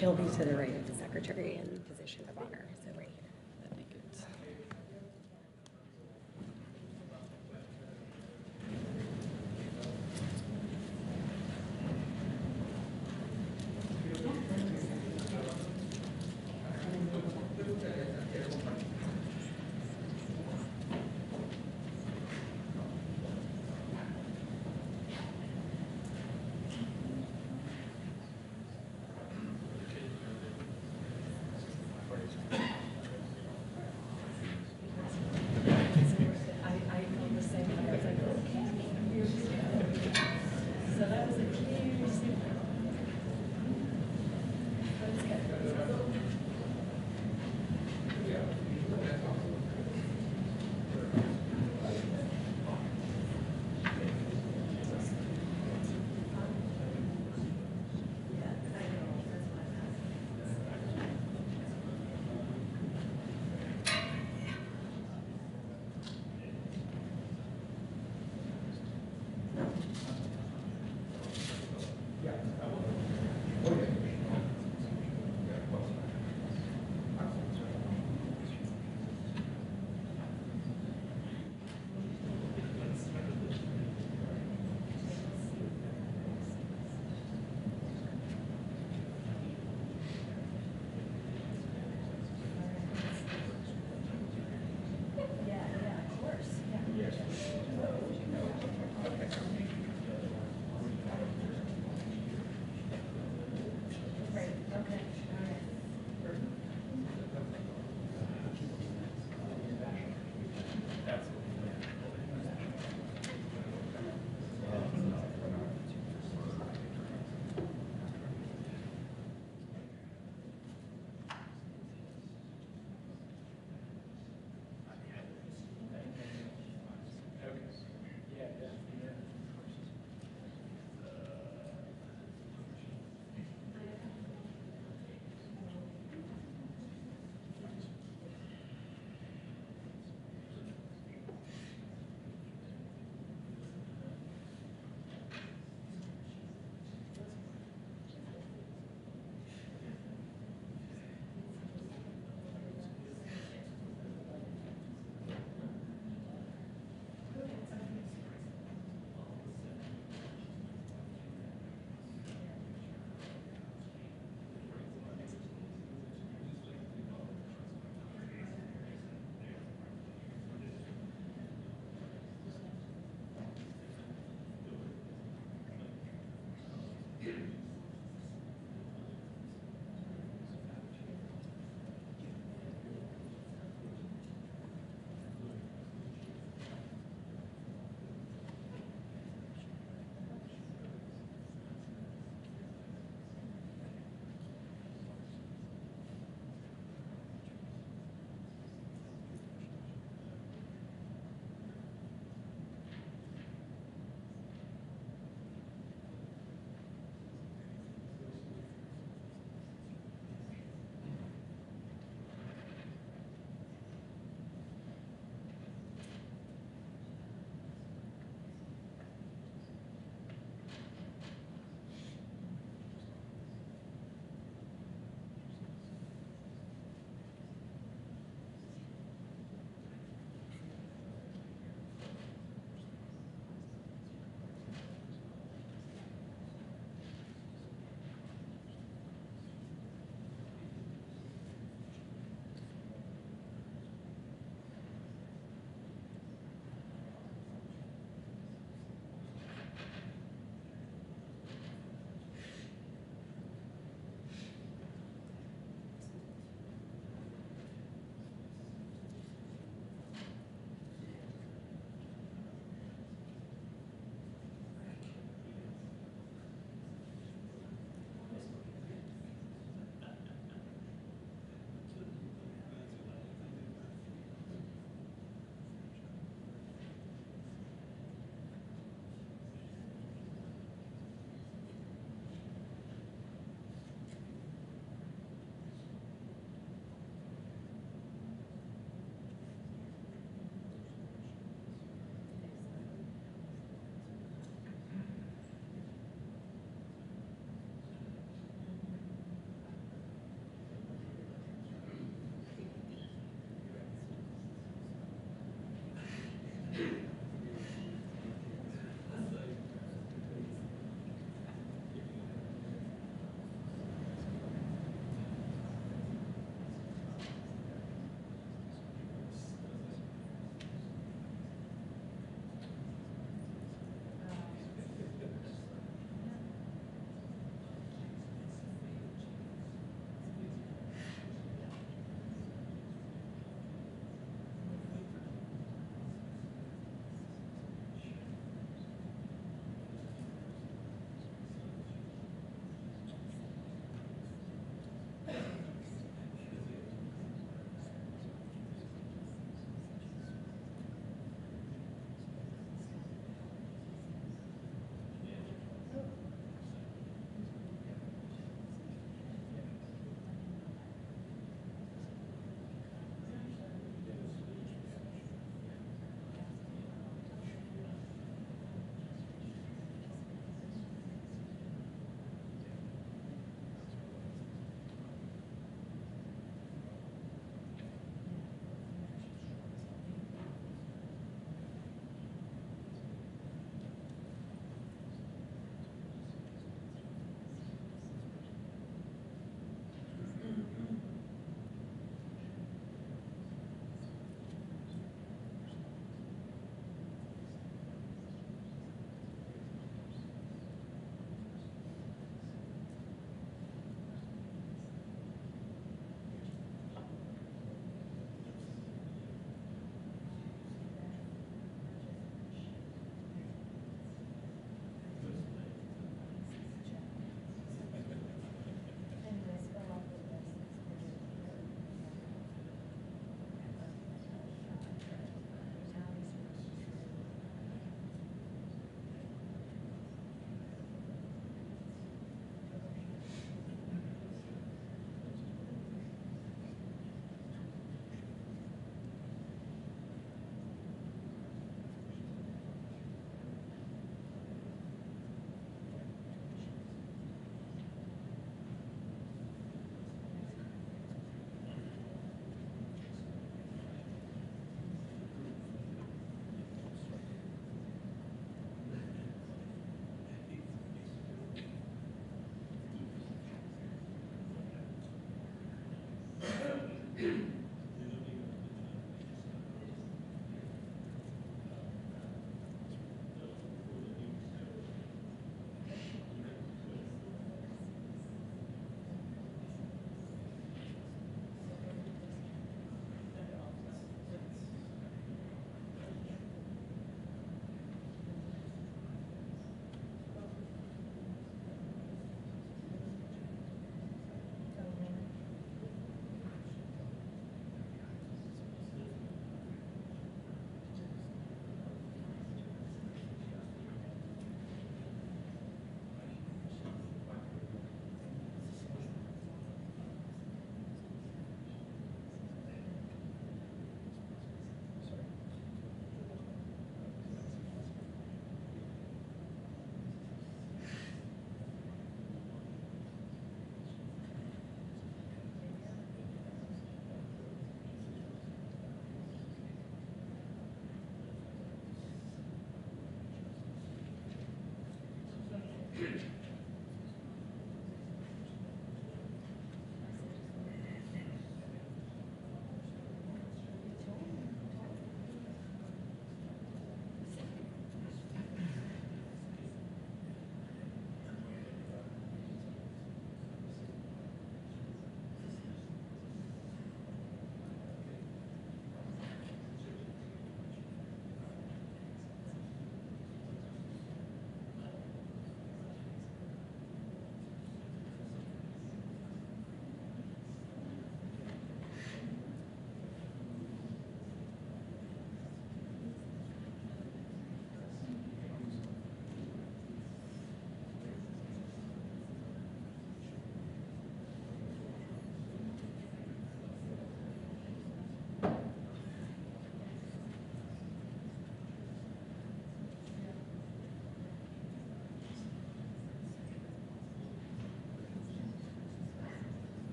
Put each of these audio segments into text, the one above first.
He'll be to the right of the Secretary in the position of honor, so right here. That'd be good.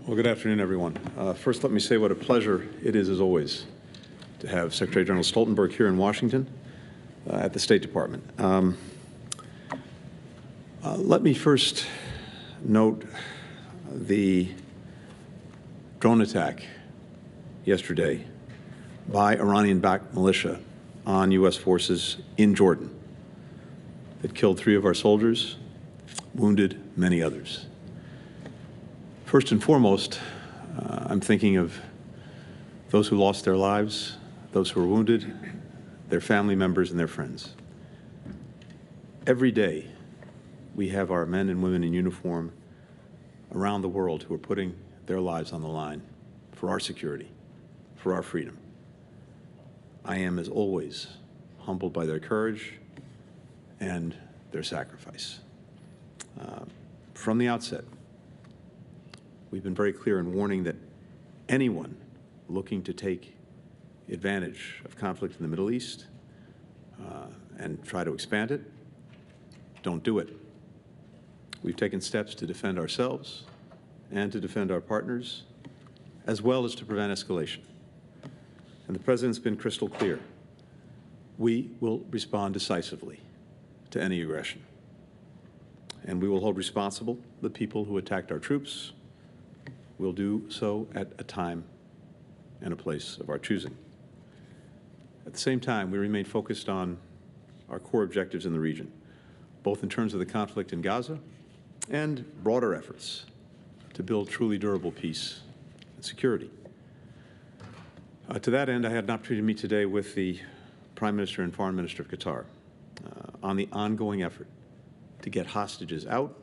Well, good afternoon, everyone. First, let me say what a pleasure it is, as always, to have Secretary General Stoltenberg here in Washington at the State Department. Let me first note the drone attack yesterday by Iranian-backed militia on U.S. forces in Jordan that killed 3 of our soldiers, wounded many others. First and foremost, I'm thinking of those who lost their lives, those who were wounded, their family members, and their friends. Every day, we have our men and women in uniform around the world who are putting their lives on the line for our security, for our freedom. I am, as always, humbled by their courage and their sacrifice. From the outset, we've been very clear in warning that anyone looking to take advantage of conflict in the Middle East and try to expand it, don't do it. We've taken steps to defend ourselves and to defend our partners, as well as to prevent escalation. And the President's been crystal clear. We will respond decisively to any aggression. And we will hold responsible the people who attacked our troops. We'll do so at a time and a place of our choosing. At the same time, we remain focused on our core objectives in the region, both in terms of the conflict in Gaza and broader efforts to build truly durable peace and security. To that end, I had an opportunity to meet today with the Prime Minister and Foreign Minister of Qatar on the ongoing effort to get hostages out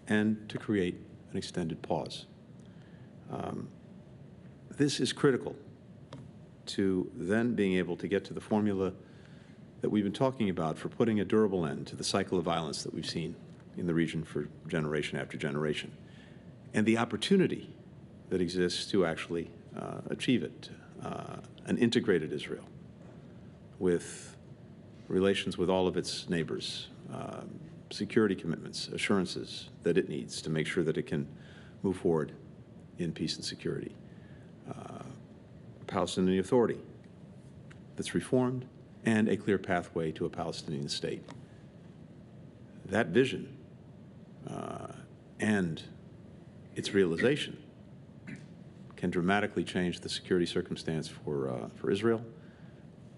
and to create an extended pause. This is critical to then being able to get to the formula that we've been talking about for putting a durable end to the cycle of violence that we've seen in the region for generation after generation, and the opportunity that exists to actually achieve it, an integrated Israel with relations with all of its neighbors, security commitments, assurances that it needs to make sure that it can move forward in peace and security. Palestinian Authority that's reformed, and a clear pathway to a Palestinian state. That vision and its realization can dramatically change the security circumstance for Israel,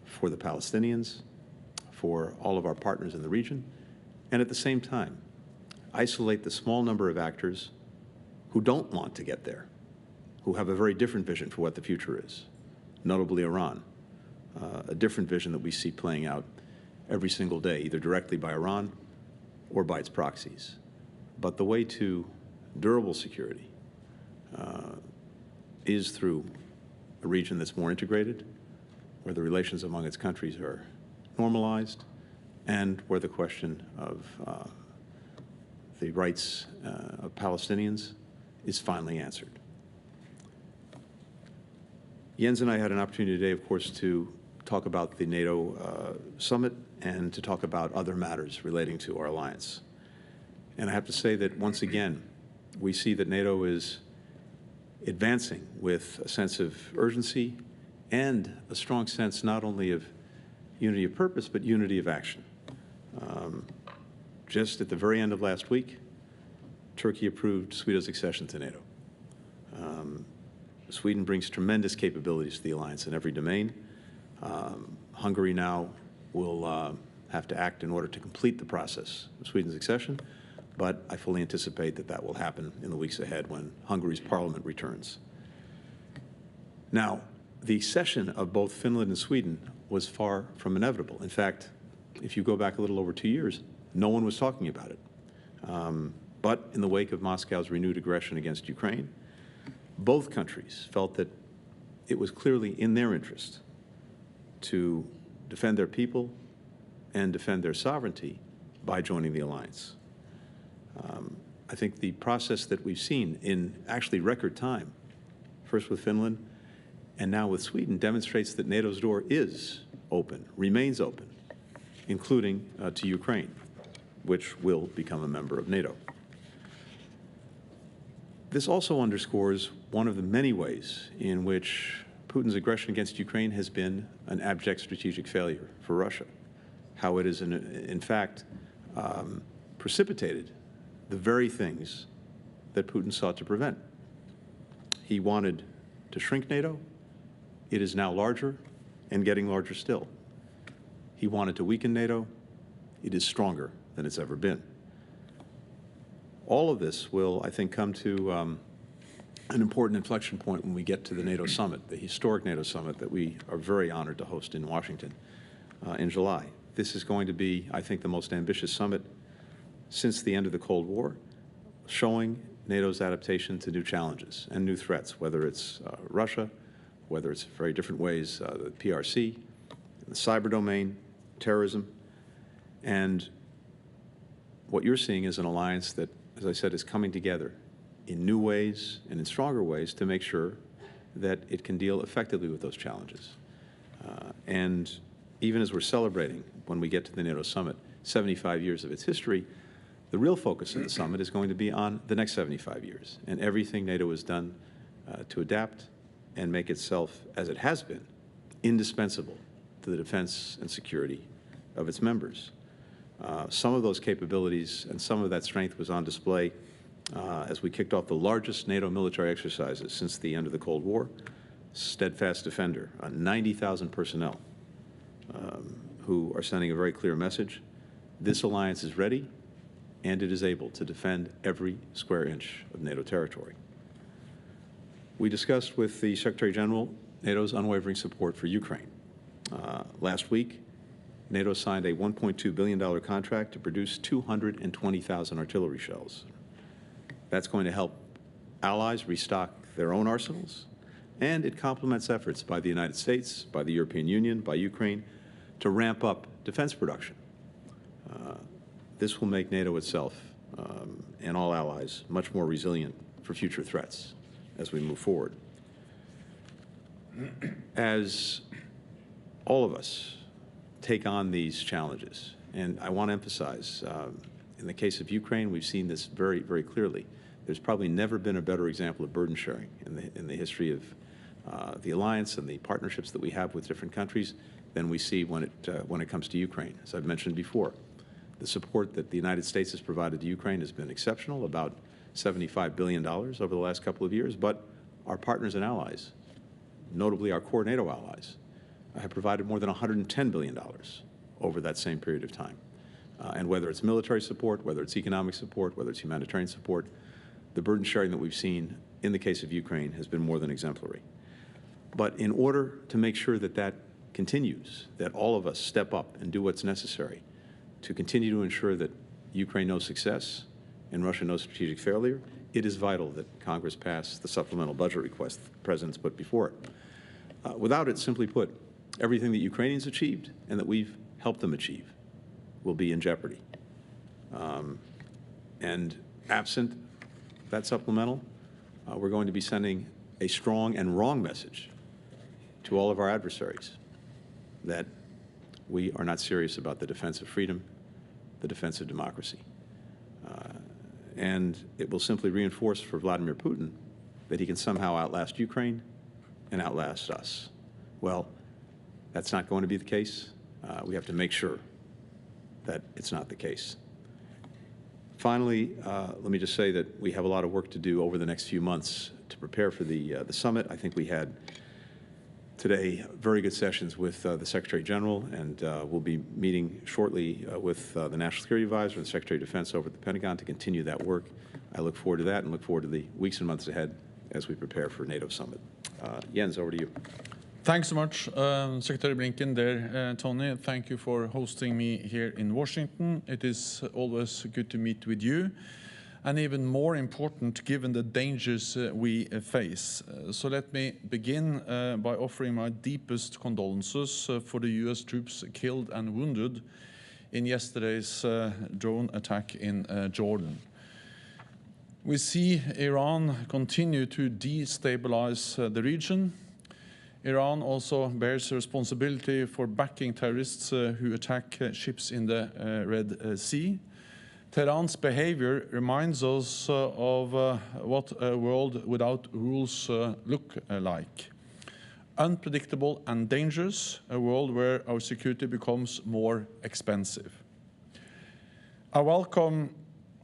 for the Palestinians, for all of our partners in the region, and at the same time, isolate the small number of actors who don't want to get there, who have a very different vision for what the future is, notably Iran, a different vision that we see playing out every single day, either directly by Iran or by its proxies. But the way to durable security is through a region that's more integrated, where the relations among its countries are normalized, and where the question of the rights of Palestinians is finally answered. Jens and I had an opportunity today, of course, to talk about the NATO summit and to talk about other matters relating to our alliance. And I have to say that, once again, we see that NATO is advancing with a sense of urgency and a strong sense not only of unity of purpose, but unity of action. Just at the very end of last week, Turkey approved Sweden's accession to NATO. Sweden brings tremendous capabilities to the alliance in every domain. Hungary now will have to act in order to complete the process of Sweden's accession, but I fully anticipate that that will happen in the weeks ahead when Hungary's parliament returns. Now, the accession of both Finland and Sweden was far from inevitable. In fact, if you go back a little over 2 years, no one was talking about it. But in the wake of Moscow's renewed aggression against Ukraine, both countries felt that it was clearly in their interest to defend their people and defend their sovereignty by joining the alliance. I think the process that we've seen in actually record time, first with Finland and now with Sweden, demonstrates that NATO's door is open, remains open, including to Ukraine, which will become a member of NATO. This also underscores one of the many ways in which Putin's aggression against Ukraine has been an abject strategic failure for Russia, how it has, in fact, precipitated the very things that Putin sought to prevent. He wanted to shrink NATO. It is now larger and getting larger still. He wanted to weaken NATO. It is stronger than it's ever been. All of this will, I think, come to an important inflection point when we get to the NATO summit, the historic NATO summit that we are very honored to host in Washington in July. This is going to be, I think, the most ambitious summit since the end of the Cold War, showing NATO's adaptation to new challenges and new threats, whether it's Russia, whether it's very different ways, the PRC, the cyber domain, terrorism. And what you're seeing is an alliance that, as I said, is coming together in new ways and in stronger ways to make sure that it can deal effectively with those challenges. And even as we're celebrating, when we get to the NATO summit, 75 years of its history, the real focus of the summit is going to be on the next 75 years and everything NATO has done to adapt and make itself, as it has been, indispensable to the defense and security of its members. Some of those capabilities and some of that strength was on display as we kicked off the largest NATO military exercises since the end of the Cold War. Steadfast Defender, 90,000 personnel who are sending a very clear message. This alliance is ready and it is able to defend every square inch of NATO territory. We discussed with the Secretary General NATO's unwavering support for Ukraine. Last week, NATO signed a $1.2 billion contract to produce 220,000 artillery shells. That's going to help allies restock their own arsenals, and it complements efforts by the United States, by the European Union, by Ukraine, to ramp up defense production. This will make NATO itself and all allies much more resilient for future threats as we move forward. As all of us take on these challenges, and I want to emphasize, in the case of Ukraine, we've seen this very, very clearly. There's probably never been a better example of burden sharing in the history of the alliance and the partnerships that we have with different countries than we see when it comes to Ukraine. As I've mentioned before, the support that the United States has provided to Ukraine has been exceptional, about $75 billion over the last couple of years, but our partners and allies, notably our core NATO allies, have provided more than $110 billion over that same period of time. And whether it's military support, whether it's economic support, whether it's humanitarian support, the burden sharing that we've seen in the case of Ukraine has been more than exemplary. But in order to make sure that that continues, that all of us step up and do what's necessary to continue to ensure that Ukraine knows success and Russia knows strategic failure, it is vital that Congress pass the supplemental budget request the President's put before it. Without it, simply put, everything that Ukrainians achieved and that we've helped them achieve will be in jeopardy. And absent that supplemental, we're going to be sending a strong and wrong message to all of our adversaries that we are not serious about the defense of freedom, the defense of democracy. And it will simply reinforce for Vladimir Putin that he can somehow outlast Ukraine and outlast us. Well, that's not going to be the case. We have to make sure that it's not the case. Finally, let me just say that we have a lot of work to do over the next few months to prepare for the summit. I think we had today very good sessions with the Secretary General, and we'll be meeting shortly with the National Security Advisor and the Secretary of Defense over at the Pentagon to continue that work. I look forward to that and look forward to the weeks and months ahead as we prepare for NATO summit. Jens, over to you. Thanks so much, Secretary Blinken there, Tony. Thank you for hosting me here in Washington. It is always good to meet with you, and even more important given the dangers we face. So let me begin by offering my deepest condolences for the US troops killed and wounded in yesterday's drone attack in Jordan. We see Iran continue to destabilize the region. Iran also bears responsibility for backing terrorists who attack ships in the Red Sea. Tehran's behavior reminds us of what a world without rules look like. Unpredictable and dangerous, a world where our security becomes more expensive. I welcome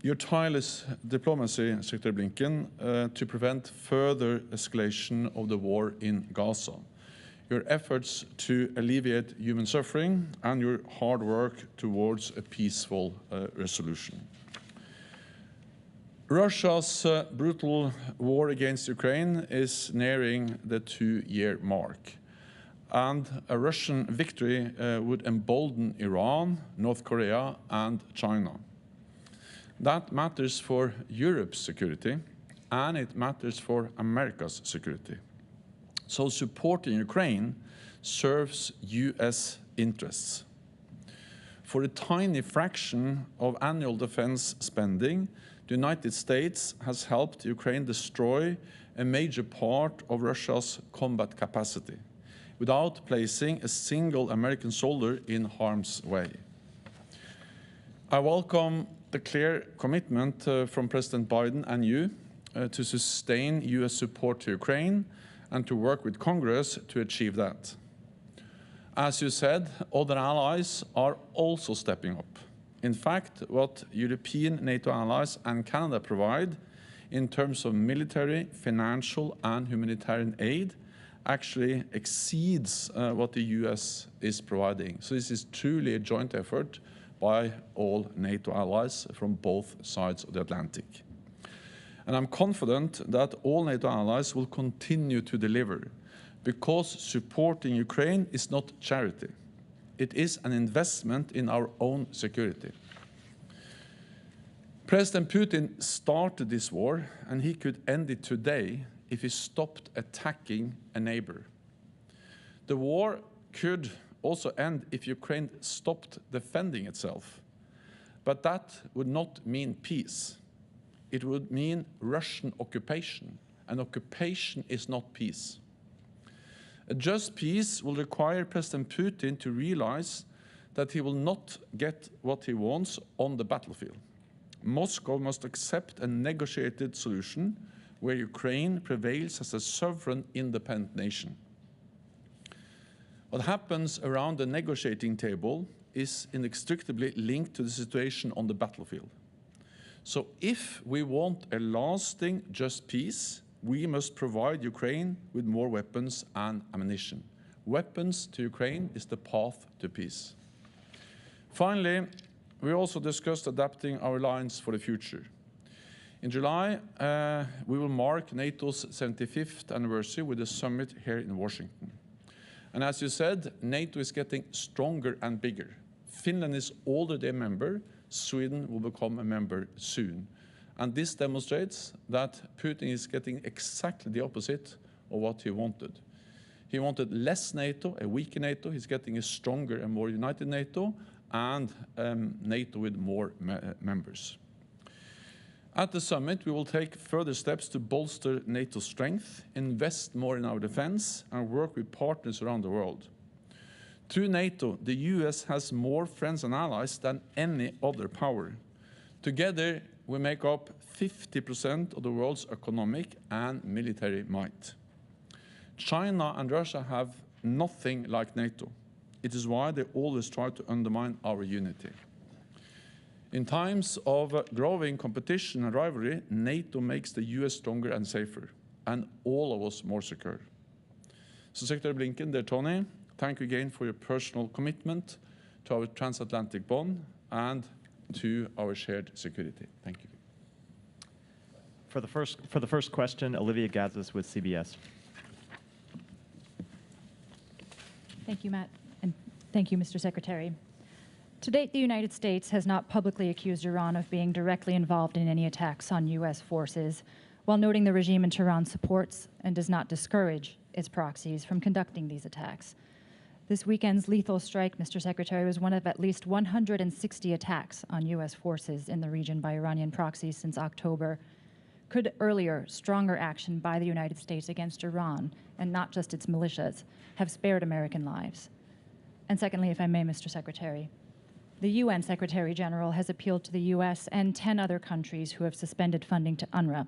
your tireless diplomacy, Secretary Blinken, to prevent further escalation of the war in Gaza, your efforts to alleviate human suffering, and your hard work towards a peaceful resolution. Russia's brutal war against Ukraine is nearing the 2-year mark, and a Russian victory would embolden Iran, North Korea, and China. That matters for Europe's security, and it matters for America's security. So supporting Ukraine serves US interests. For a tiny fraction of annual defense spending, the United States has helped Ukraine destroy a major part of Russia's combat capacity without placing a single American soldier in harm's way. I welcome the clear commitment from President Biden and you to sustain US support to Ukraine and to work with Congress to achieve that. As you said, other allies are also stepping up. In fact, what European NATO allies and Canada provide in terms of military, financial, and humanitarian aid actually exceeds what the US is providing. So this is truly a joint effort by all NATO allies from both sides of the Atlantic. And I'm confident that all NATO allies will continue to deliver, because supporting Ukraine is not charity. It is an investment in our own security. President Putin started this war, and he could end it today if he stopped attacking a neighbor. The war could also end if Ukraine stopped defending itself. But that would not mean peace. It would mean Russian occupation, and occupation is not peace. A just peace will require President Putin to realize that he will not get what he wants on the battlefield. Moscow must accept a negotiated solution where Ukraine prevails as a sovereign, independent nation. What happens around the negotiating table is inextricably linked to the situation on the battlefield. So if we want a lasting, just peace, we must provide Ukraine with more weapons and ammunition. Weapons to Ukraine is the path to peace. Finally, we also discussed adapting our alliance for the future. In July, we will mark NATO's 75th anniversary with a summit here in Washington. And as you said, NATO is getting stronger and bigger. Finland is already a member. Sweden will become a member soon. And this demonstrates that Putin is getting exactly the opposite of what he wanted. He wanted less NATO, a weaker NATO. He's getting a stronger and more united NATO, and NATO with more members. At the summit, we will take further steps to bolster NATO's strength, invest more in our defense, and work with partners around the world. Through NATO, the US has more friends and allies than any other power. Together, we make up 50% of the world's economic and military might. China and Russia have nothing like NATO. It is why they always try to undermine our unity. In times of growing competition and rivalry, NATO makes the US stronger and safer, and all of us more secure. So Secretary Blinken, dear Tony, thank you again for your personal commitment to our transatlantic bond and to our shared security. Thank you. For the first question, Olivia Gazis with CBS. Thank you, Matt, and thank you, Mr. Secretary. To date, the United States has not publicly accused Iran of being directly involved in any attacks on U.S. forces, while noting the regime in Tehran supports and does not discourage its proxies from conducting these attacks. This weekend's lethal strike, Mr. Secretary, was one of at least 160 attacks on U.S. forces in the region by Iranian proxies since October. Could earlier, stronger action by the United States against Iran, and not just its militias, have spared American lives? And secondly, if I may, Mr. Secretary, the UN Secretary General has appealed to the U.S. and 10 other countries who have suspended funding to UNRWA,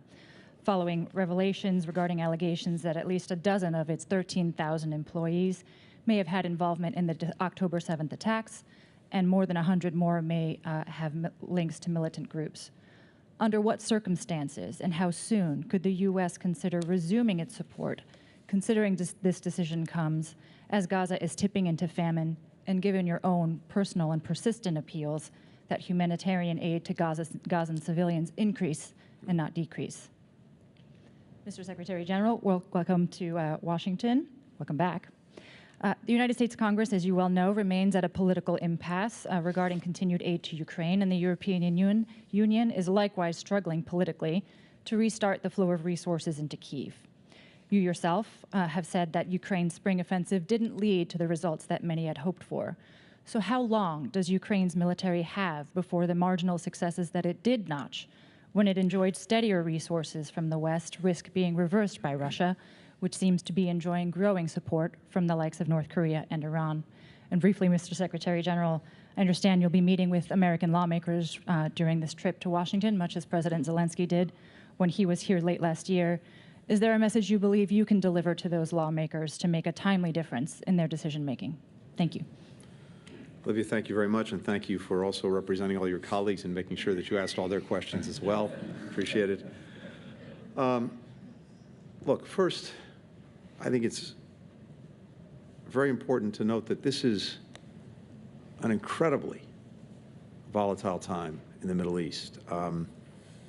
following revelations regarding allegations that at least a dozen of its 13,000 employees may have had involvement in the October 7th attacks, and more than 100 more may have links to militant groups. Under what circumstances and how soon could the U.S. consider resuming its support, considering this decision comes as Gaza is tipping into famine, and given your own personal and persistent appeals that humanitarian aid to Gazan civilians increase and not decrease? Mr. Secretary General, welcome to Washington. Welcome back. The United States Congress, as you well know, remains at a political impasse regarding continued aid to Ukraine, and the European Union is likewise struggling politically to restart the flow of resources into Kyiv. You yourself have said that Ukraine's spring offensive didn't lead to the results that many had hoped for. So how long does Ukraine's military have before the marginal successes that it did notch, when it enjoyed steadier resources from the West, risk being reversed by Russia, which seems to be enjoying growing support from the likes of North Korea and Iran? And briefly, Mr. Secretary General, I understand you'll be meeting with American lawmakers during this trip to Washington, much as President Zelensky did when he was here late last year. Is there a message you believe you can deliver to those lawmakers to make a timely difference in their decision-making? Thank you. Olivia, thank you very much, and thank you for also representing all your colleagues and making sure that you asked all their questions as well. Appreciate it. Look, first, I think it's very important to note that this is an incredibly volatile time in the Middle East.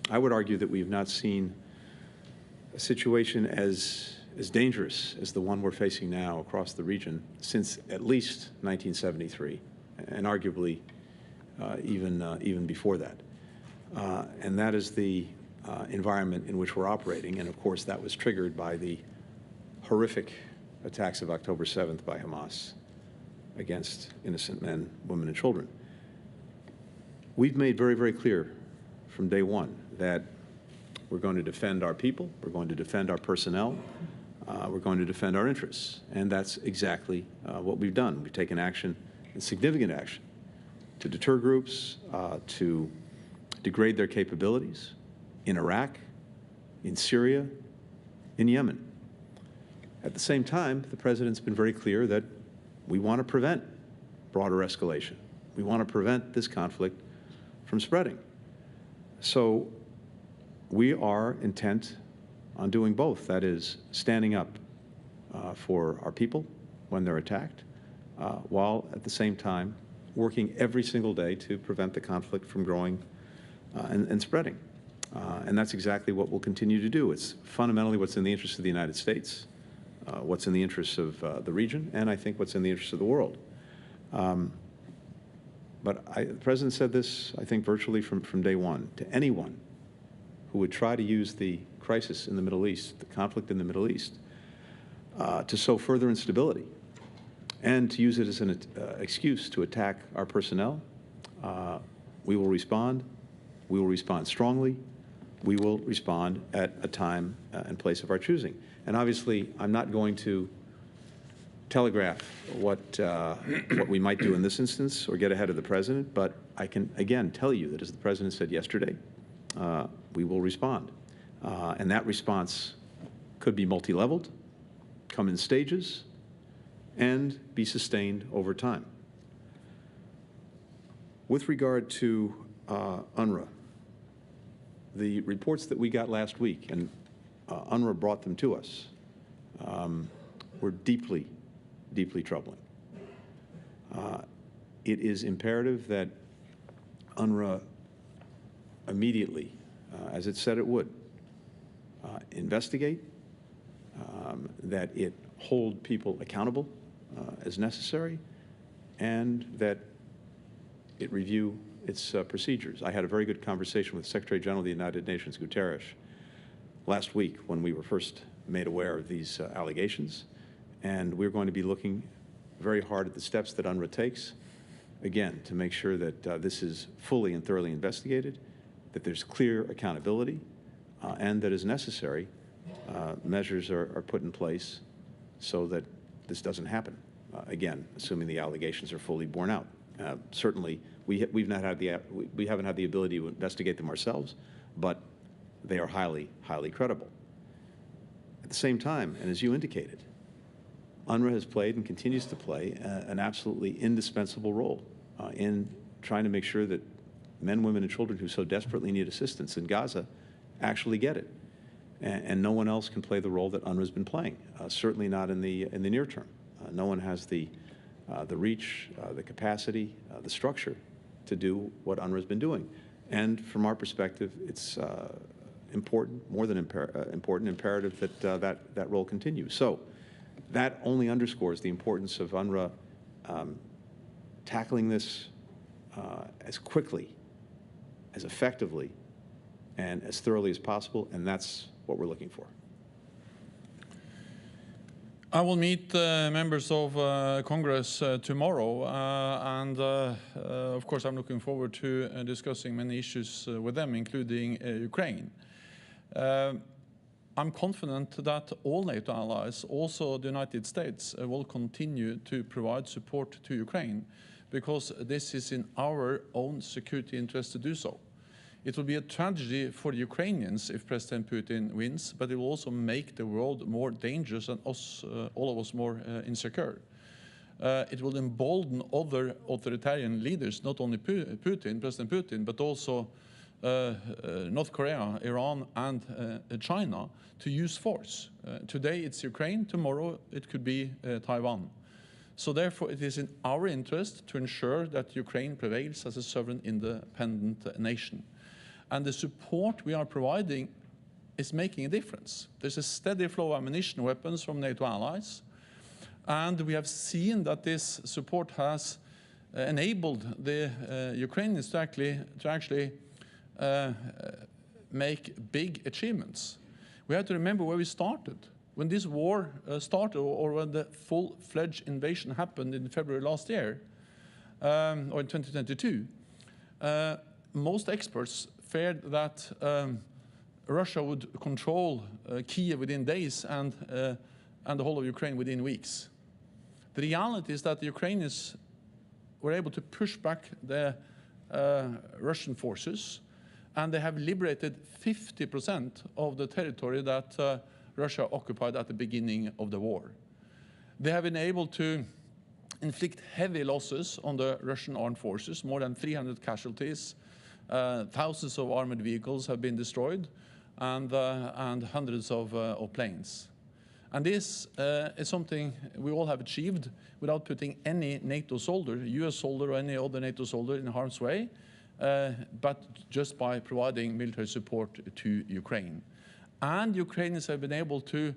I would argue that we've not seen a situation as dangerous as the one we're facing now across the region since at least 1973, and arguably even before that. And that is the environment in which we're operating. And of course, that was triggered by the horrific attacks of October 7th by Hamas against innocent men, women, and children. We've made very, very clear from day one that we're going to defend our people, we're going to defend our personnel, we're going to defend our interests. And that's exactly what we've done. We've taken action, and significant action, to deter groups, to degrade their capabilities in Iraq, in Syria, in Yemen. At the same time, the President's been very clear that we want to prevent broader escalation. We want to prevent this conflict from spreading. So we are intent on doing both. That is, standing up for our people when they're attacked, while at the same time working every single day to prevent the conflict from growing and spreading. And that's exactly what we'll continue to do. It's fundamentally what's in the interest of the United States, what's in the interests of the region, and I think what's in the interest of the world. But the President said this, I think, virtually from day one, to anyone who would try to use the crisis in the Middle East, the conflict in the Middle East, to sow further instability and to use it as an excuse to attack our personnel. We will respond. We will respond strongly. We will respond at a time and place of our choosing. And obviously, I'm not going to telegraph what we might do in this instance or get ahead of the President, but I can, again, tell you that, as the President said yesterday, we will respond. And that response could be multi-leveled, come in stages, and be sustained over time. With regard to UNRWA, the reports that we got last week, and UNRWA brought them to us, were deeply, deeply troubling. It is imperative that UNRWA immediately, as it said it would, investigate, that it hold people accountable as necessary, and that it review its procedures. I had a very good conversation with Secretary General of the United Nations, Guterres, last week when we were first made aware of these allegations, and we're going to be looking very hard at the steps that UNRWA takes, again, to make sure that this is fully and thoroughly investigated, that there's clear accountability, and that, as necessary, measures are put in place so that this doesn't happen, again, assuming the allegations are fully borne out. Certainly, we haven't had the ability to investigate them ourselves, but they are highly, highly credible. At the same time, and as you indicated, UNRWA has played and continues to play an absolutely indispensable role in trying to make sure that men, women, and children who so desperately need assistance in Gaza actually get it. And no one else can play the role that UNRWA's been playing, certainly not in the near term. No one has the reach, the capacity, the structure to do what UNRWA's been doing. And from our perspective, it's important, more than important, imperative that that role continues. So that only underscores the importance of UNRWA tackling this as quickly, as effectively, and as thoroughly as possible, and that's what we're looking for. I will meet members of Congress tomorrow, and of course I'm looking forward to discussing many issues with them, including Ukraine. I'm confident that all NATO allies, also the United States, will continue to provide support to Ukraine, because this is in our own security interest to do so. It will be a tragedy for the Ukrainians if President Putin wins, but it will also make the world more dangerous and all of us more insecure. It will embolden other authoritarian leaders, not only President Putin, but also North Korea, Iran, and China, to use force. Today it's Ukraine, tomorrow it could be Taiwan. So therefore, it is in our interest to ensure that Ukraine prevails as a sovereign, independent nation. And the support we are providing is making a difference. There's a steady flow of ammunition, weapons from NATO allies. And we have seen that this support has enabled the Ukrainians to actually make big achievements. We have to remember where we started. When this war started, or when the full-fledged invasion happened in February last year, or in 2022, most experts feared that Russia would control Kiev within days and the whole of Ukraine within weeks. The reality is that the Ukrainians were able to push back the Russian forces, and they have liberated 50% of the territory that Russia occupied at the beginning of the war. They have been able to inflict heavy losses on the Russian armed forces, more than 300 casualties, thousands of armored vehicles have been destroyed, and hundreds of planes. And this is something we all have achieved without putting any NATO soldier, US soldier or any other NATO soldier in harm's way, but just by providing military support to Ukraine. And Ukrainians have been able to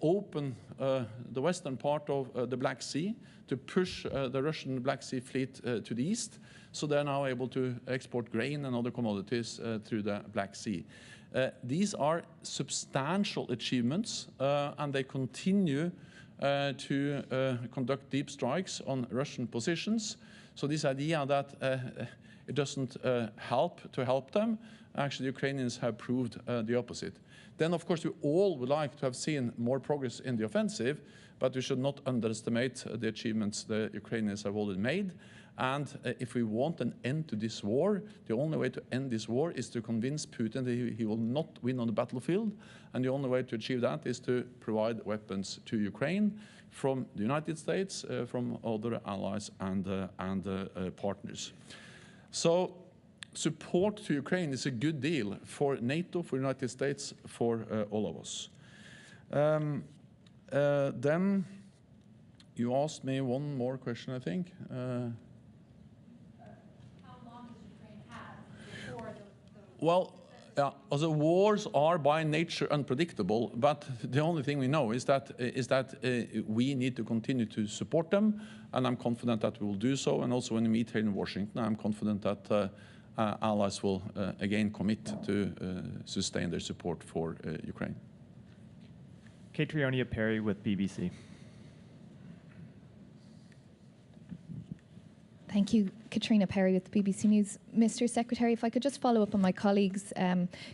open the western part of the Black Sea to push the Russian Black Sea fleet to the east. So they're now able to export grain and other commodities through the Black Sea. These are substantial achievements, and they continue to conduct deep strikes on Russian positions. So this idea that it doesn't help them, actually the Ukrainians have proved the opposite. Then, of course, we all would like to have seen more progress in the offensive, but we should not underestimate the achievements the Ukrainians have already made. And if we want an end to this war, the only way to end this war is to convince Putin that he will not win on the battlefield. And the only way to achieve that is to provide weapons to Ukraine from the United States, from other allies and partners. So support to Ukraine is a good deal for NATO, for the United States, for all of us. Then you asked me one more question, I think. How long does Ukraine have before the Well, the wars are by nature unpredictable, but the only thing we know is that we need to continue to support them, and I'm confident that we will do so. And also when we meet here in Washington, I'm confident that allies will again commit to sustain their support for Ukraine. Catriona Perry with BBC. Thank you, Katrina Perry with BBC News. Mr. Secretary, if I could just follow up on my colleague's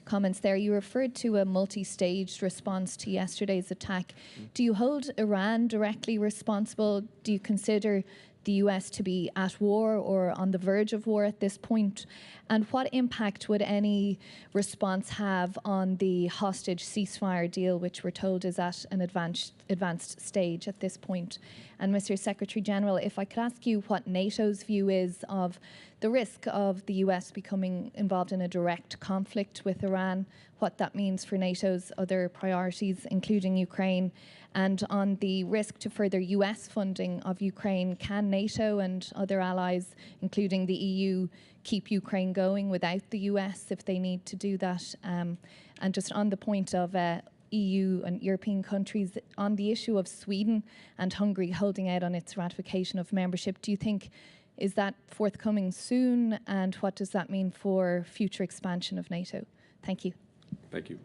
comments there. You referred to a multi-staged response to yesterday's attack. Do you hold Iran directly responsible? Do you consider the US to be at war or on the verge of war at this point? And what impact would any response have on the hostage ceasefire deal, which we're told is at an advanced stage at this point? And Mr. Secretary General, if I could ask you what NATO's view is of the risk of the US becoming involved in a direct conflict with Iran, what that means for NATO's other priorities, including Ukraine, and on the risk to further US funding of Ukraine. Can NATO and other allies, including the EU, keep Ukraine going without the US if they need to do that? And just on the point of EU and European countries, on the issue of Sweden and Hungary holding out on its ratification of membership, do you think, is that forthcoming soon? And what does that mean for future expansion of NATO? Thank you. Thank you.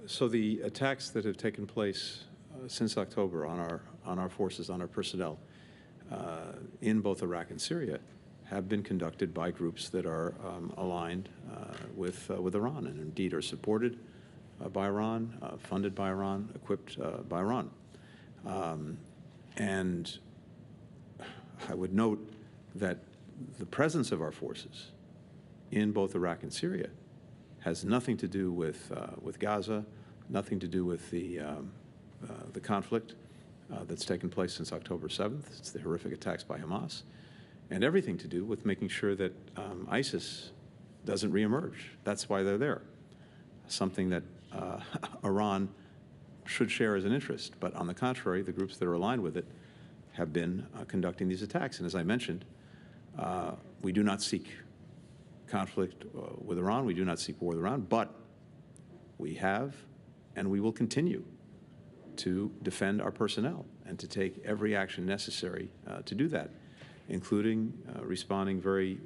So the attacks that have taken place since October on our forces, on our personnel, in both Iraq and Syria, have been conducted by groups that are aligned with Iran, and indeed are supported by Iran, funded by Iran, equipped by Iran. And I would note that the presence of our forces in both Iraq and Syria has nothing to do with Gaza, nothing to do with the conflict that's taken place since October 7th. It's the horrific attacks by Hamas, and everything to do with making sure that ISIS doesn't reemerge. That's why they're there. Something that Iran should share as an interest, but on the contrary, the groups that are aligned with it have been conducting these attacks. And as I mentioned, we do not seek conflict with Iran. We do not seek war with Iran, but we have and we will continue to defend our personnel and to take every action necessary to do that, including responding very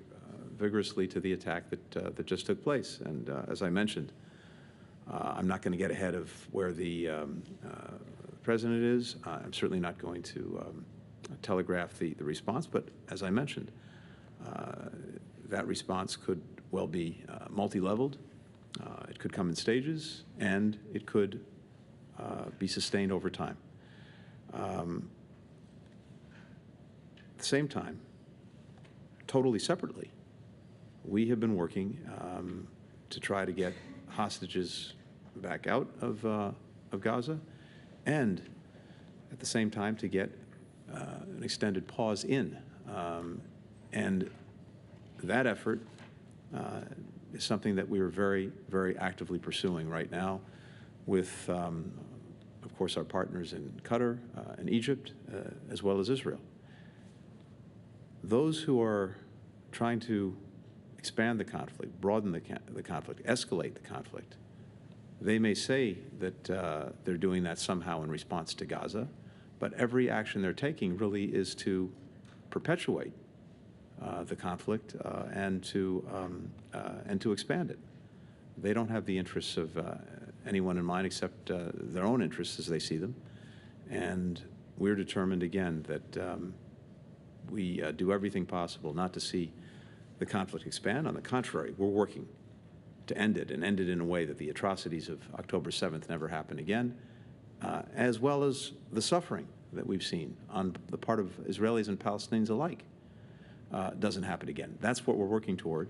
vigorously to the attack that just took place. And as I mentioned, I'm not going to get ahead of where the president is. I'm certainly not going to telegraph the response, but as I mentioned, that response could well be multi-leveled. It could come in stages, and it could be sustained over time. At the same time, totally separately, we have been working to try to get hostages back out of Gaza, and at the same time to get an extended pause in. And that effort is something that we are very, very actively pursuing right now with, of course, our partners in Qatar and Egypt, as well as Israel. Those who are trying to expand the conflict, broaden the conflict, escalate the conflict, they may say that they're doing that somehow in response to Gaza, but every action they're taking really is to perpetuate the conflict and to expand it. They don't have the interests of anyone in mind except their own interests as they see them. And we're determined, again, that we do everything possible not to see the conflict expand. On the contrary, we're working to end it, and end it in a way that the atrocities of October 7th never happen again, as well as the suffering that we've seen on the part of Israelis and Palestinians alike doesn't happen again. That's what we're working toward,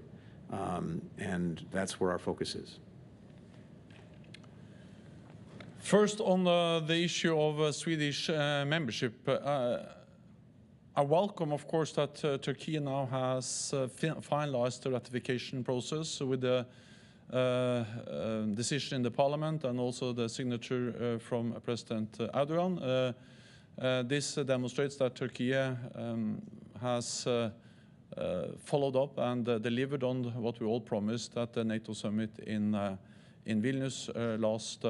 and that's where our focus is. First, on the issue of Swedish membership, I welcome, of course, that Turkey now has finalized the ratification process with the decision in the parliament and also the signature from President Erdogan. This demonstrates that Turkey has followed up and delivered on what we all promised at the NATO summit in Vilnius last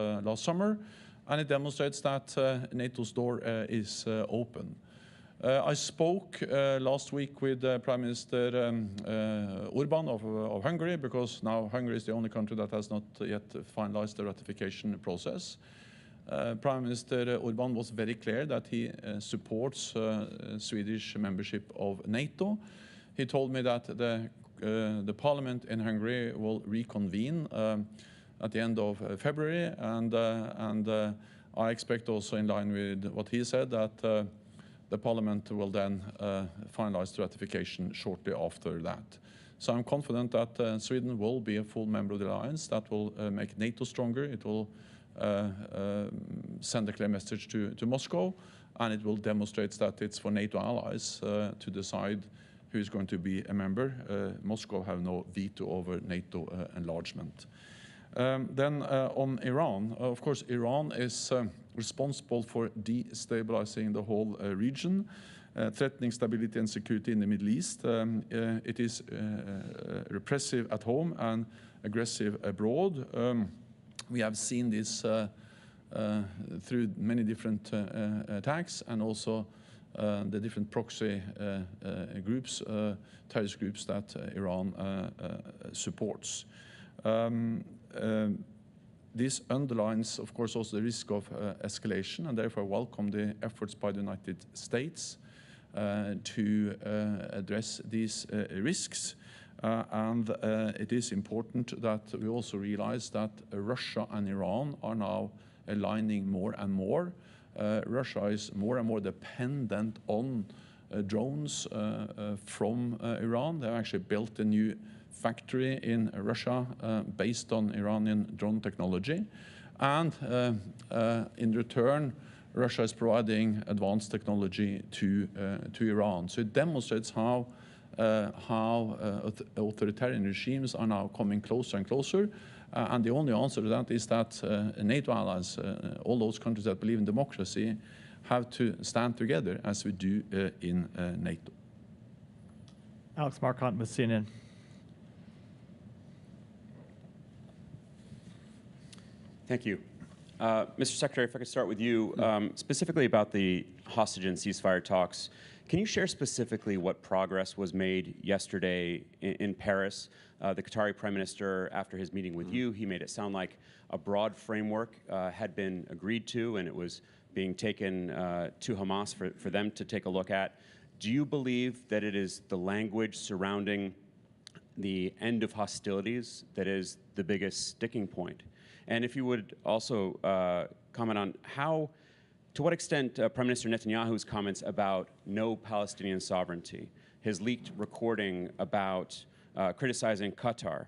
summer, and it demonstrates that NATO's door is open. I spoke last week with Prime Minister Orban of Hungary, because now Hungary is the only country that has not yet finalized the ratification process. Prime Minister Orban was very clear that he supports Swedish membership of NATO. He told me that the parliament in Hungary will reconvene at the end of February, and I expect also, in line with what he said, that the parliament will then finalize the ratification shortly after that. So I'm confident that Sweden will be a full member of the alliance. That will make NATO stronger. It will send a clear message to Moscow, and it will demonstrate that it's for NATO allies to decide who is going to be a member. Moscow have no veto over NATO enlargement. Then on Iran, of course, Iran is responsible for destabilizing the whole region, threatening stability and security in the Middle East. It is repressive at home and aggressive abroad. We have seen this through many different attacks, and also the different proxy groups, terrorist groups that Iran supports. This underlines, of course, also the risk of escalation, and therefore welcome the efforts by the United States to address these risks. And it is important that we also realize that Russia and Iran are now aligning more and more. Russia is more and more dependent on drones from Iran. They've actually built a new factory in Russia based on Iranian drone technology, and in return Russia is providing advanced technology to Iran. So it demonstrates how authoritarian regimes are now coming closer and closer, and the only answer to that is that NATO allies, all those countries that believe in democracy, have to stand together as we do in NATO. Alex Marquardt with CNN. Thank you. Mr. Secretary, if I could start with you, specifically about the hostage and ceasefire talks. Can you share specifically what progress was made yesterday in Paris? The Qatari Prime Minister, after his meeting with you, he made it sound like a broad framework had been agreed to, and it was being taken to Hamas for them to take a look at. Do you believe that it is the language surrounding the end of hostilities that is the biggest sticking point? And if you would also comment on to what extent Prime Minister Netanyahu's comments about no Palestinian sovereignty, his leaked recording about criticizing Qatar,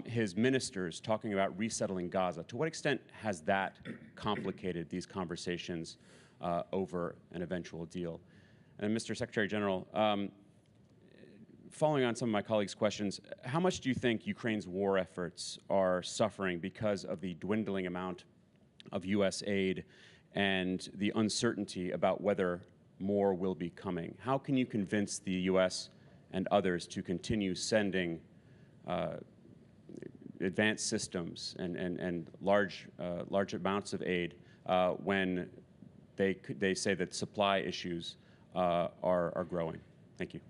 his ministers talking about resettling Gaza, to what extent has that complicated these conversations over an eventual deal? And Mr. Secretary General, following on some of my colleagues' questions, how much do you think Ukraine's war efforts are suffering because of the dwindling amount of U.S. aid and the uncertainty about whether more will be coming? How can you convince the U.S. and others to continue sending advanced systems and large amounts of aid when they say that supply issues are growing? Thank you.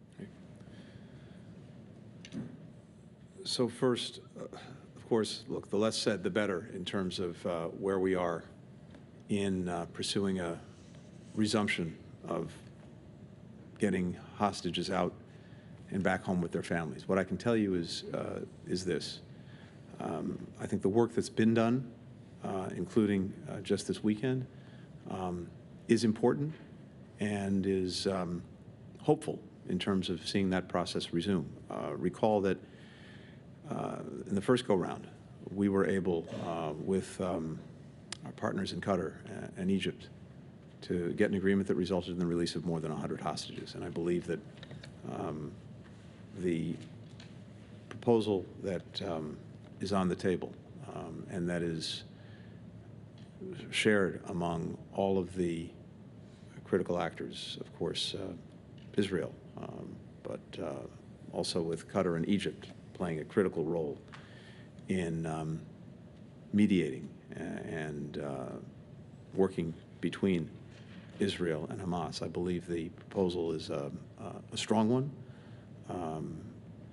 So first, of course, look, the less said, the better in terms of where we are in pursuing a resumption of getting hostages out and back home with their families. What I can tell you is this. I think the work that's been done, including just this weekend, is important and is hopeful in terms of seeing that process resume. Recall that in the first go-round, we were able, with our partners in Qatar and Egypt, to get an agreement that resulted in the release of more than 100 hostages. And I believe that the proposal that is on the table and that is shared among all of the critical actors, of course, Israel, but also with Qatar and Egypt playing a critical role in mediating and working between Israel and Hamas. I believe the proposal is a strong one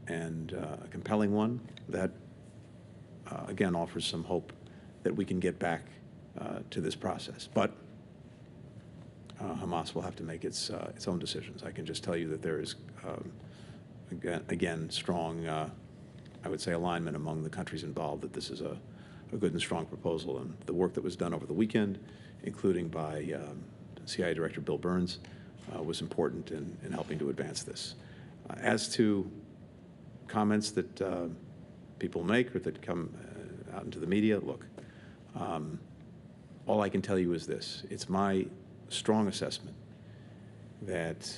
and a compelling one that, again, offers some hope that we can get back to this process. But Hamas will have to make its own decisions. I can just tell you that there is, again, strong, I would say, alignment among the countries involved that this is a good and strong proposal. And the work that was done over the weekend, including by CIA Director Bill Burns, was important in helping to advance this. As to comments that people make or that come out into the media, look, all I can tell you is this. It's my strong assessment that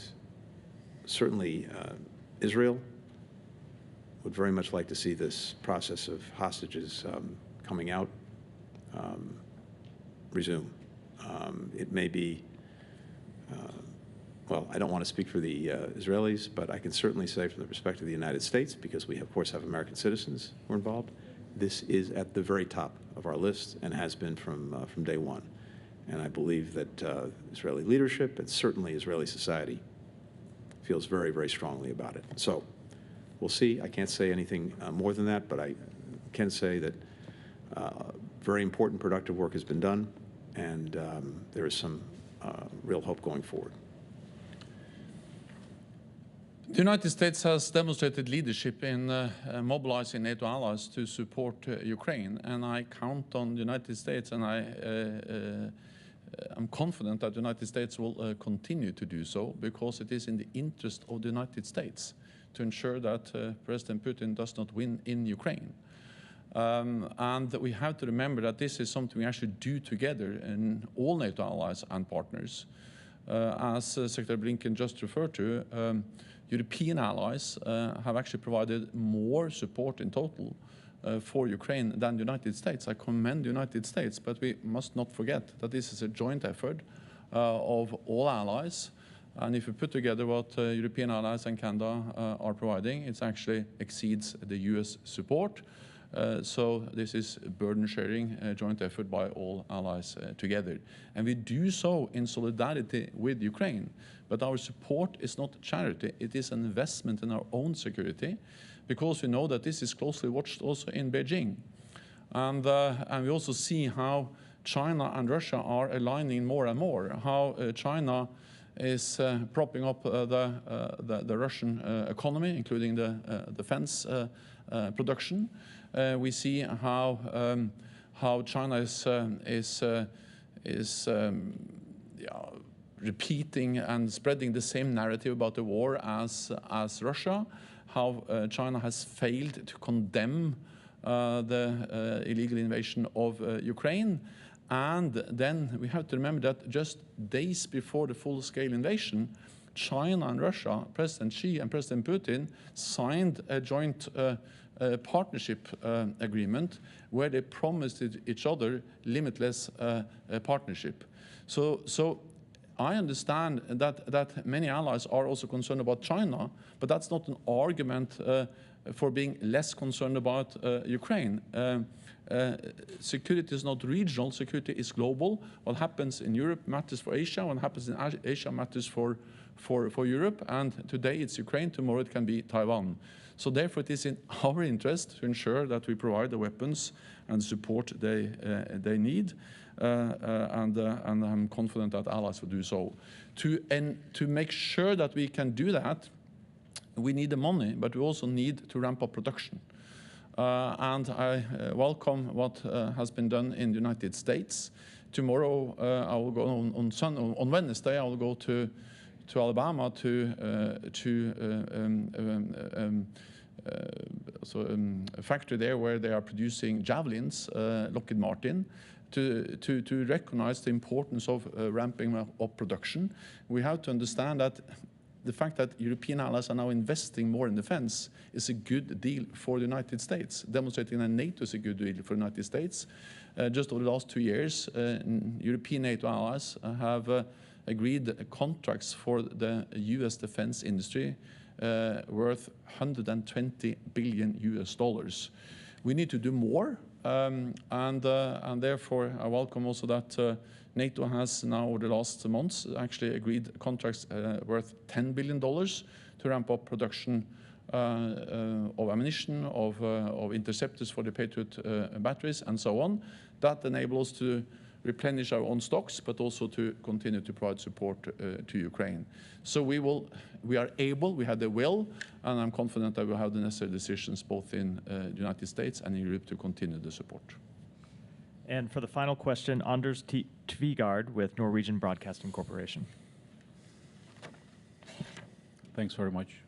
certainly Israel would very much like to see this process of hostages coming out resume. It may be, well, I don't want to speak for the Israelis, but I can certainly say from the perspective of the United States, because we, of course, have American citizens who are involved, this is at the very top of our list and has been from day one. And I believe that Israeli leadership and certainly Israeli society feels very, very strongly about it. So we'll see. I can't say anything more than that, but I can say that very important productive work has been done, and there is some real hope going forward. The United States has demonstrated leadership in mobilizing NATO allies to support Ukraine, and I count on the United States, and I'm confident that the United States will continue to do so, because it is in the interest of the United States to ensure that President Putin does not win in Ukraine. And we have to remember that this is something we actually do together in all NATO allies and partners. As Secretary Blinken just referred to, European allies have actually provided more support in total for Ukraine than the United States. I commend the United States, but we must not forget that this is a joint effort of all allies. And if you put together what European allies and Canada are providing, it actually exceeds the US support. So this is burden sharing, joint effort by all allies together. And we do so in solidarity with Ukraine. But our support is not charity, it is an investment in our own security, because we know that this is closely watched also in Beijing. And we also see how China and Russia are aligning more and more, how China is propping up the Russian economy, including the defense production. We see how China is repeating and spreading the same narrative about the war as Russia, how China has failed to condemn the illegal invasion of Ukraine. And then we have to remember that just days before the full-scale invasion, China and Russia, President Xi and President Putin, signed a joint partnership agreement where they promised each other limitless partnership. So I understand that many allies are also concerned about China, but that's not an argument for being less concerned about Ukraine. Security is not regional, security is global. What happens in Europe matters for Asia, what happens in Asia matters for Europe, and today it's Ukraine, tomorrow it can be Taiwan. So therefore it is in our interest to ensure that we provide the weapons and support they need, and I'm confident that allies will do so. To make sure that we can do that, we need the money, but we also need to ramp up production. And I welcome what has been done in the United States. Tomorrow, I will go on Wednesday. I will go to Alabama to a factory there where they are producing javelins, Lockheed Martin, to recognize the importance of ramping up production. We have to understand that the fact that European allies are now investing more in defense is a good deal for the United States, demonstrating that NATO is a good deal for the United States. Just over the last 2 years, European NATO allies have agreed contracts for the US defense industry worth $120 billion. We need to do more, and therefore I welcome also that NATO has now, over the last months, actually agreed contracts worth $10 billion to ramp up production of ammunition, of interceptors for the Patriot batteries, and so on. That enables us to replenish our own stocks, but also to continue to provide support to Ukraine. So we are able, we have the will, and I'm confident that we'll have the necessary decisions both in the United States and in Europe to continue the support. And for the final question, Anders Tvigard with Norwegian Broadcasting Corporation. Thanks very much.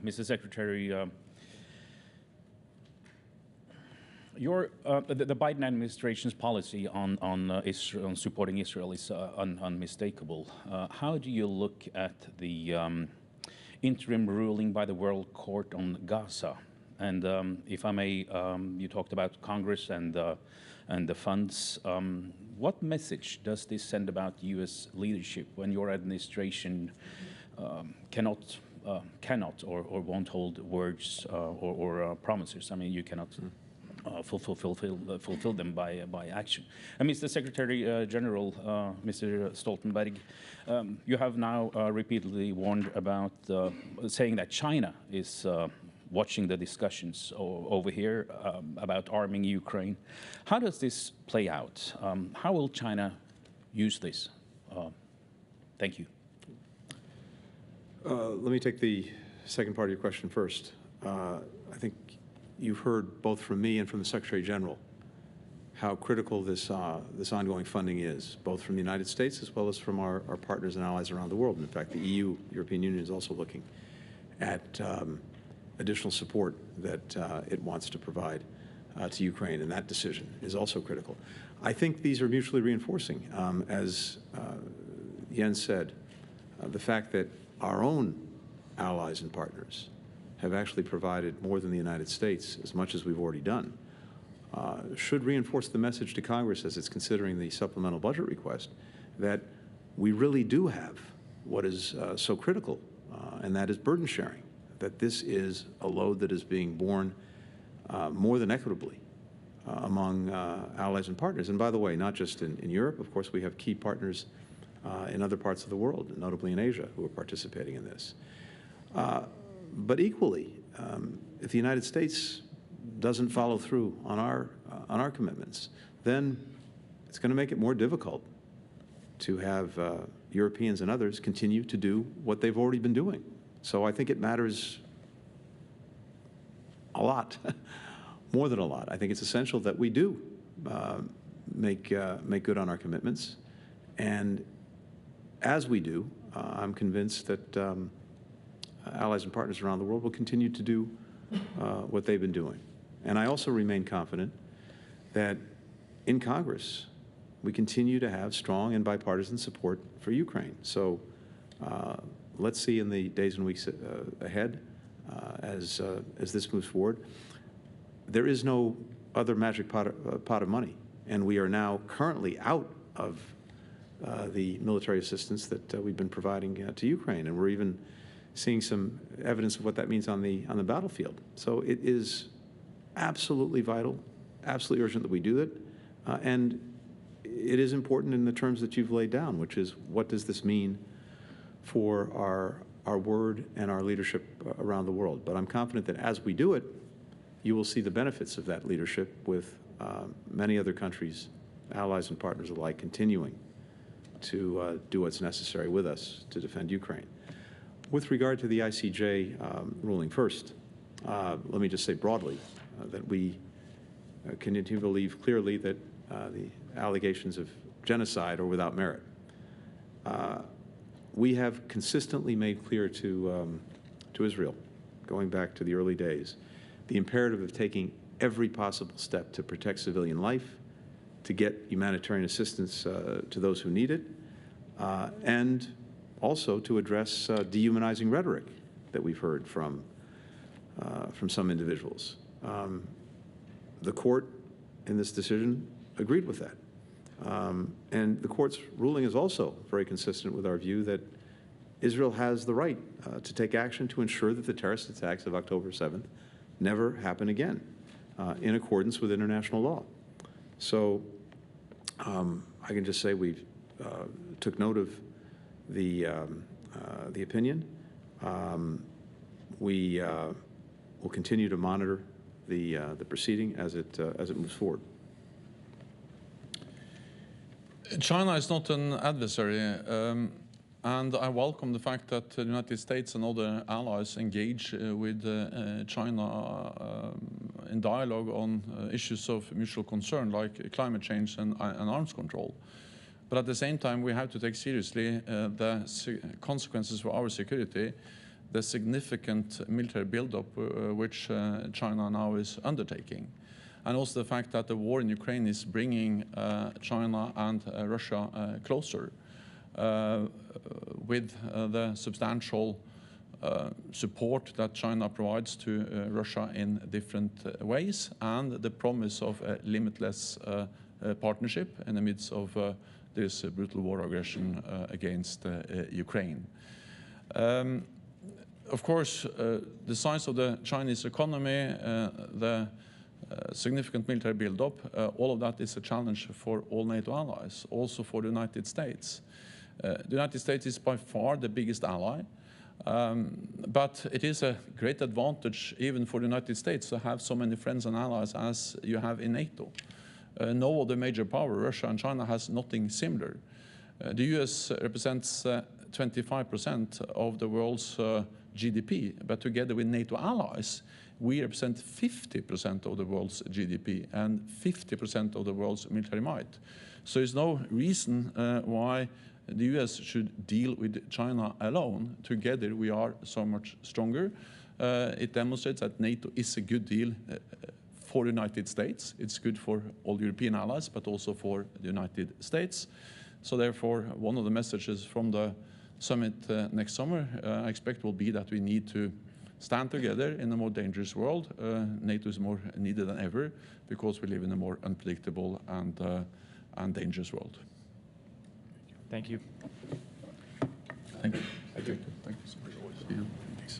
Mr. Secretary, the Biden administration's policy on supporting Israel is unmistakable. How do you look at the interim ruling by the World Court on Gaza? And if I may, you talked about Congress and the funds. What message does this send about U.S. leadership when your administration cannot or won't hold words or promises? I mean, you cannot fulfill them by action. And Mr. Secretary General, Mr. Stoltenberg, you have now repeatedly warned about saying that China is watching the discussions over here about arming Ukraine. How does this play out? How will China use this? Thank you. Let me take the second part of your question first. I think you've heard both from me and from the Secretary General how critical this ongoing funding is, both from the United States as well as from our partners and allies around the world. And in fact, the EU, European Union, is also looking at additional support that it wants to provide to Ukraine, and that decision is also critical. I think these are mutually reinforcing. As Jens said, the fact that our own allies and partners have actually provided more than the United States, as much as we've already done, should reinforce the message to Congress as it's considering the supplemental budget request that we really do have what is so critical, and that is burden sharing, that this is a load that is being borne more than equitably among allies and partners. And by the way, not just in Europe, of course, we have key partners in other parts of the world, notably in Asia, who are participating in this. But equally, if the United States doesn't follow through on our commitments, then it's going to make it more difficult to have Europeans and others continue to do what they've already been doing. So I think it matters a lot, more than a lot. I think it's essential that we do make good on our commitments. And as we do, I'm convinced that allies and partners around the world will continue to do what they've been doing. And I also remain confident that in Congress, we continue to have strong and bipartisan support for Ukraine. So let's see in the days and weeks ahead as this moves forward. There is no other magic pot of money, and we are now currently out of the military assistance that we've been providing to Ukraine, and we're even seeing some evidence of what that means on the battlefield. So it is absolutely vital, absolutely urgent that we do it, and it is important in the terms that you've laid down, which is what does this mean for our word and our leadership around the world. But I'm confident that as we do it, you will see the benefits of that leadership with many other countries, allies and partners alike, continuing to do what's necessary with us to defend Ukraine. With regard to the ICJ ruling first, let me just say broadly that we continue to believe clearly that the allegations of genocide are without merit. We have consistently made clear to Israel, going back to the early days, the imperative of taking every possible step to protect civilian life, to get humanitarian assistance to those who need it, and also to address dehumanizing rhetoric that we've heard from some individuals. The court in this decision agreed with that. And the court's ruling is also very consistent with our view that Israel has the right to take action to ensure that the terrorist attacks of October 7th never happen again, in accordance with international law. So I can just say we took note of the opinion. We will continue to monitor the proceeding as it moves forward. China is not an adversary, and I welcome the fact that the United States and other allies engage with China in dialogue on issues of mutual concern like climate change and arms control. But at the same time, we have to take seriously the consequences for our security, the significant military buildup which China now is undertaking. And also the fact that the war in Ukraine is bringing China and Russia closer with the substantial support that China provides to Russia in different ways, and the promise of a limitless partnership in the midst of this brutal war aggression against Ukraine. Of course, the size of the Chinese economy, the significant military buildup, all of that is a challenge for all NATO allies, also for the United States. The United States is by far the biggest ally, but it is a great advantage even for the United States to have so many friends and allies as you have in NATO. No other major power, Russia and China, has nothing similar. The US represents 25% of the world's GDP, but together with NATO allies, we represent 50% of the world's GDP and 50% of the world's military might. So there's no reason why the US should deal with China alone. Together we are so much stronger. It demonstrates that NATO is a good deal for the United States. It's good for all European allies, but also for the United States. So therefore, one of the messages from the summit next summer, I expect, will be that we need to stand together in a more dangerous world. NATO is more needed than ever because we live in a more unpredictable and dangerous world. Thank you. Thank you. Thank you. Thank you. Yeah, thanks.